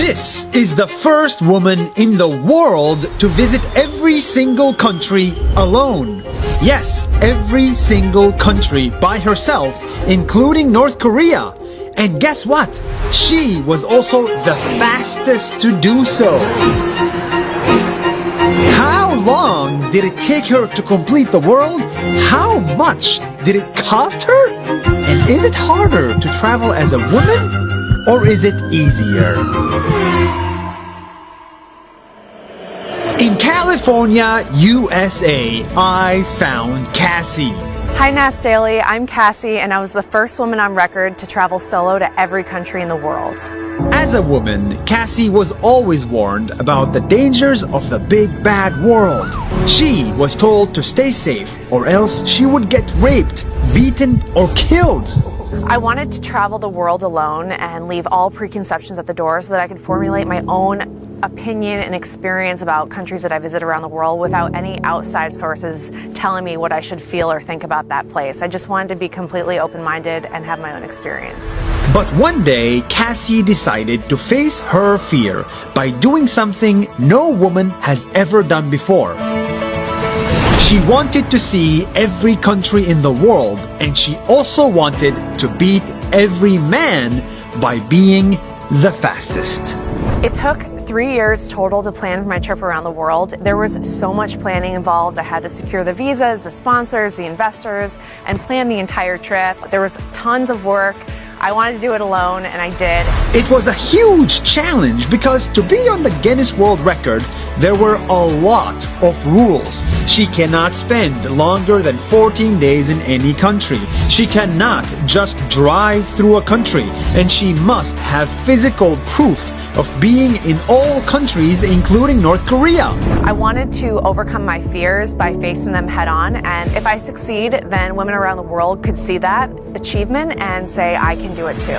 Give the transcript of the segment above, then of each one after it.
This is the first woman in the world to visit every single country alone. Yes, every single country by herself, including North Korea. And guess what? She was also the fastest to do so. How long did it take her to complete the world? How much did it cost her? And is it harder to travel as a woman? Or is it easier? In California, USA, I found Cassie. Hi Nas Daily, I'm Cassie and I was the first woman on record to travel solo to every country in the world. As a woman, Cassie was always warned about the dangers of the big bad world. She was told to stay safe or else she would get raped, beaten, or killed. I wanted to travel the world alone and leave all preconceptions at the door so that I could formulate my own opinion and experience about countries that I visit around the world without any outside sources telling me what I should feel or think about that place. I just wanted to be completely open-minded and have my own experience. But one day, Cassie decided to face her fear by doing something no woman has ever done before. She wanted to see every country in the world, and she also wanted to beat every man by being the fastest. It took 3 years total to plan my trip around the world. There was so much planning involved. I had to secure the visas, the sponsors, the investors, and plan the entire trip. There was tons of work. I wanted to do it alone, and I did. It was a huge challenge because to be on the Guinness World Record, there were a lot of rules. She cannot spend longer than 14 days in any country. She cannot just drive through a country, and she must have physical proof of being in all countries, including North Korea. I wanted to overcome my fears by facing them head on, and if I succeed, then women around the world could see that achievement and say, I can do it too.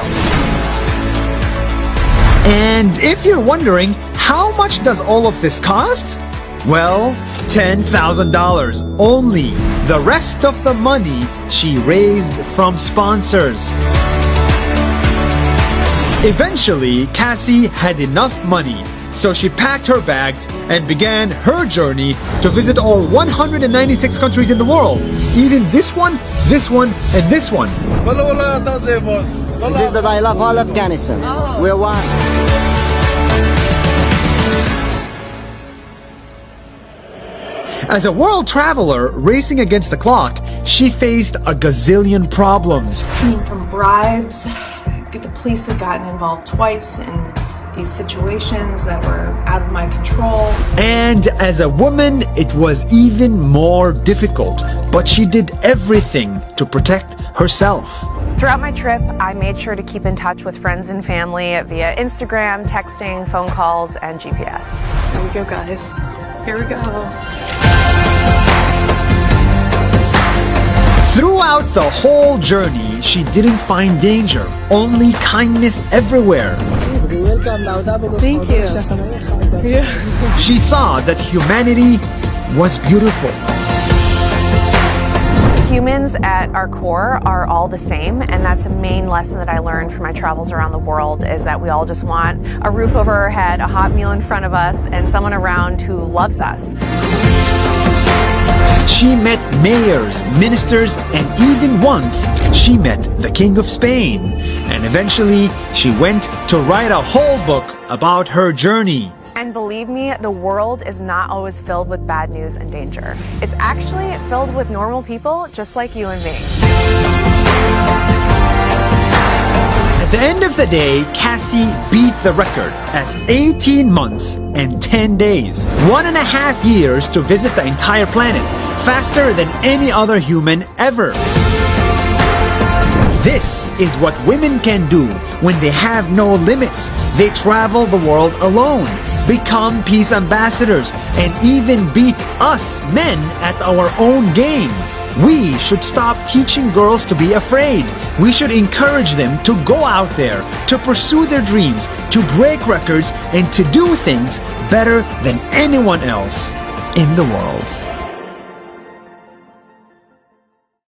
And if you're wondering, how much does all of this cost? Well, $10,000 only. The rest of the money she raised from sponsors. Eventually, Cassie had enough money, so she packed her bags and began her journey to visit all 196 countries in the world. Even this one, and this one. This is the I love all Afghanistan. We're one. As a world traveler racing against the clock, she faced a gazillion problems. From bribes, the police had gotten involved twice in these situations that were out of my control. And as a woman, it was even more difficult, but she did everything to protect herself. Throughout my trip, I made sure to keep in touch with friends and family via Instagram, texting, phone calls, and GPS. Here we go, guys. Here we go. Throughout the whole journey, she didn't find danger, only kindness everywhere. Thank you. She saw that humanity was beautiful. Humans at our core are all the same, and that's a main lesson that I learned from my travels around the world, is that we all just want a roof over our head, a hot meal in front of us, and someone around who loves us. She met mayors, ministers, and even once she met the King of Spain. And eventually she went to write a whole book about her journey. And believe me, the world is not always filled with bad news and danger. It's actually filled with normal people just like you and me. At the end of the day, Cassie beat the record at 18 months and 10 days. 1.5 years to visit the entire planet, faster than any other human ever. This is what women can do when they have no limits. They travel the world alone, become peace ambassadors, and even beat us men at our own game. We should stop teaching girls to be afraid. We should encourage them to go out there, to pursue their dreams, to break records, and to do things better than anyone else in the world.